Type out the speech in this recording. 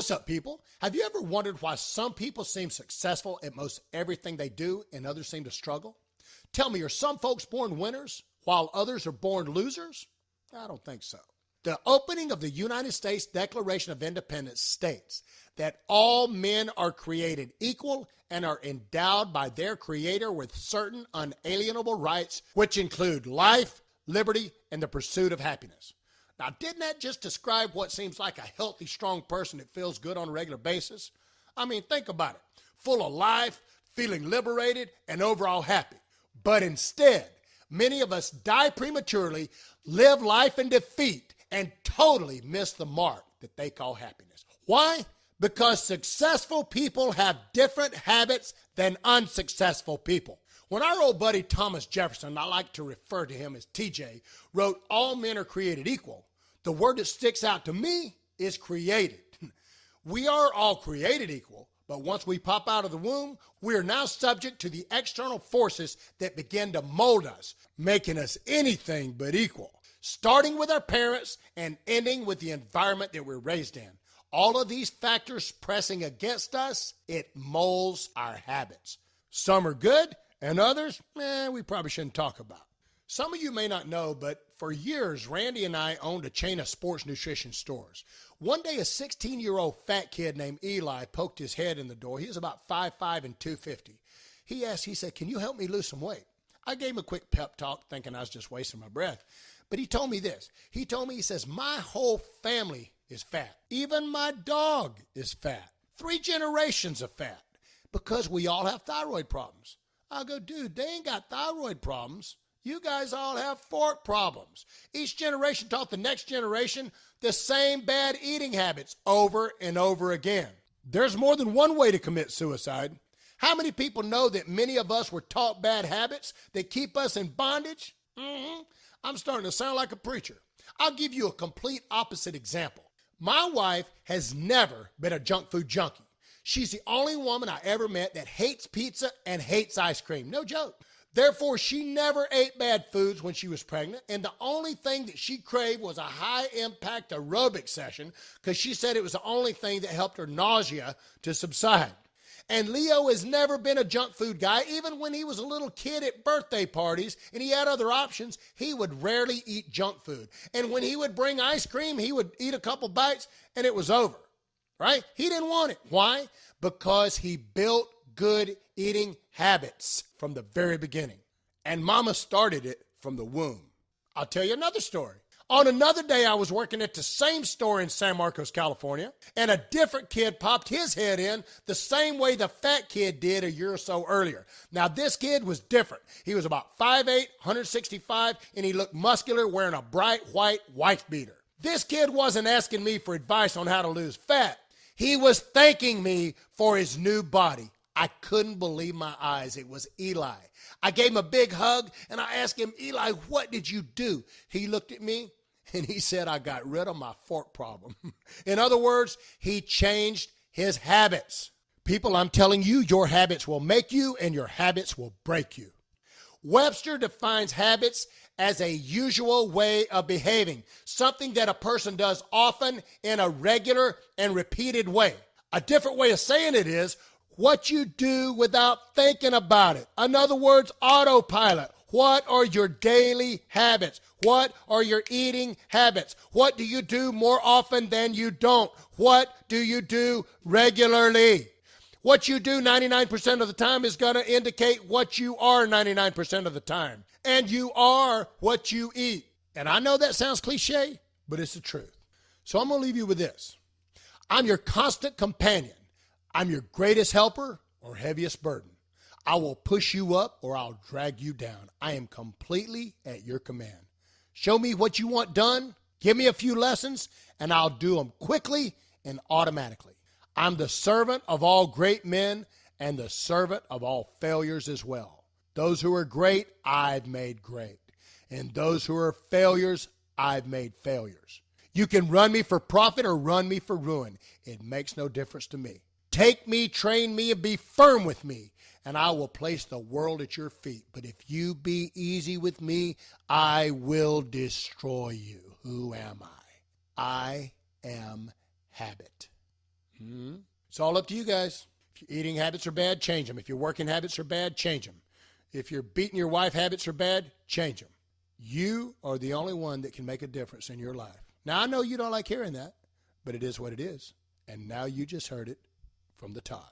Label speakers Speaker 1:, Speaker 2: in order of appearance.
Speaker 1: What's up, people? Have you ever wondered why some people seem successful at most everything they do and others seem to struggle? Tell me, are some folks born winners while others are born losers? I don't think so. The opening of the United States Declaration of Independence states that all men are created equal and are endowed by their Creator with certain unalienable rights, which include life, liberty, and the pursuit of happiness. Now, didn't that just describe what seems like a healthy, strong person that feels good on a regular basis? I mean, think about it. Full of life, feeling liberated, and overall happy. But instead, many of us die prematurely, live life in defeat, and totally miss the mark that they call happiness. Why? Because successful people have different habits than unsuccessful people. When our old buddy Thomas Jefferson, I like to refer to him as TJ, wrote, "All men are created equal," the word that sticks out to me is created. We are all created equal, but once we pop out of the womb, we are now subject to the external forces that begin to mold us, making us anything but equal, starting with our parents and ending with the environment that we're raised in. All of these factors pressing against us, it molds our habits. Some are good, and others, we probably shouldn't talk about. Some of you may not know, but for years, Randy and I owned a chain of sports nutrition stores. One day, a 16-year-old fat kid named Eli poked his head in the door. He was about 5'5" and 250. He said, "Can you help me lose some weight?" I gave him a quick pep talk, thinking I was just wasting my breath. But he told me this. He says, "My whole family is fat. Even my dog is fat. 3 generations of fat, because we all have thyroid problems." I go, "Dude, they ain't got thyroid problems. You guys all have fork problems." Each generation taught the next generation the same bad eating habits over and over again. There's more than one way to commit suicide. How many people know that many of us were taught bad habits that keep us in bondage? I'm starting to sound like a preacher. I'll give you a complete opposite example. My wife has never been a junk food junkie. She's the only woman I ever met that hates pizza and hates ice cream. No joke. Therefore, she never ate bad foods when she was pregnant, and the only thing that she craved was a high-impact aerobic session because she said it was the only thing that helped her nausea to subside. And Leo has never been a junk food guy. Even when he was a little kid at birthday parties and he had other options, he would rarely eat junk food. And when he would bring ice cream, he would eat a couple bites and it was over, right? He didn't want it. Why? Because he built good eating habits from the very beginning. And mama started it from the womb. I'll tell you another story. On another day, I was working at the same store in San Marcos, California, and a different kid popped his head in the same way the fat kid did a year or so earlier. Now, this kid was different. He was about 5'8", 165, and he looked muscular, wearing a bright white wife beater. This kid wasn't asking me for advice on how to lose fat. He was thanking me for his new body. I couldn't believe my eyes. It was Eli. I gave him a big hug, and I asked him, "Eli, what did you do?" He looked at me, and he said, "I got rid of my fork problem." In other words, he changed his habits. People, I'm telling you, your habits will make you, and your habits will break you. Webster defines habits as a usual way of behaving, something that a person does often in a regular and repeated way. A different way of saying it is what you do without thinking about it. In other words, autopilot. What are your daily habits? What are your eating habits? What do you do more often than you don't? What do you do regularly? What you do 99% of the time is going to indicate what you are 99% of the time. And you are what you eat. And I know that sounds cliche, but it's the truth. So I'm going to leave you with this. I'm your constant companion. I'm your greatest helper or heaviest burden. I will push you up or I'll drag you down. I am completely at your command. Show me what you want done. Give me a few lessons and I'll do them quickly and automatically. I'm the servant of all great men and the servant of all failures as well. Those who are great, I've made great. And those who are failures, I've made failures. You can run me for profit or run me for ruin. It makes no difference to me. Take me, train me, and be firm with me, and I will place the world at your feet. But if you be easy with me, I will destroy you. Who am I? I am habit. It's all up to you guys. If your eating habits are bad, change them. If your working habits are bad, change them. If your beating your wife habits are bad, change them. You are the only one that can make a difference in your life. Now, I know you don't like hearing that, but it is what it is. And now you just heard it from the Todd.